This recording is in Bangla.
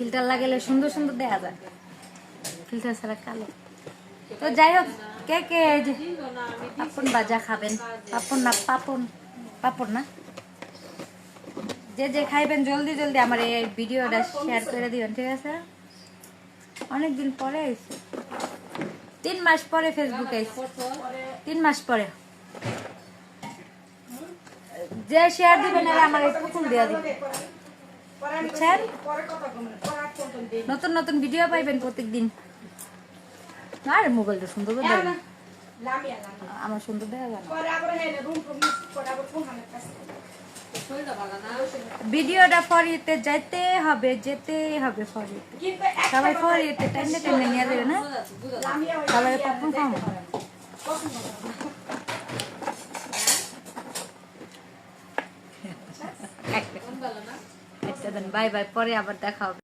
ফিল্টার লাগালে সুন্দর সুন্দর দেখা যায়, ফিল্টার ছাড়া কালো। তো যাই হোক, কে কে যে পাপন ভাজা খাবেন, পাপন না পাপন না, যে যে খাইবেন জলদি জলদি আমার এই ভিডিওটা শেয়ার করে দিবেন, ঠিক আছে? অনেকদিন পরে আইছে, 3 মাস পরে ফেসবুকে আইছে, 3 মাস পরে। যে শেয়ার দিবেন আর আমার এই পুতুল দিয়ে দিবেন, বুঝছেন? নতুন নতুন ভিডিও পাইবেন প্রত্যেকদিন। আর মোবাইলটা সুন্দর করে দেখবেন, আমার সুন্দর দেখা যায় না। ভিডিওটা ফরিতে যেতে হবে, যেতে হবে ফরিতে। সবাই ফরিতে টাইমে টাইমে নিয়ে যাবে না, সবাই পপকর্ন খাবো। একটা দেন, বাই বাই, পরে আবার দেখা হবে।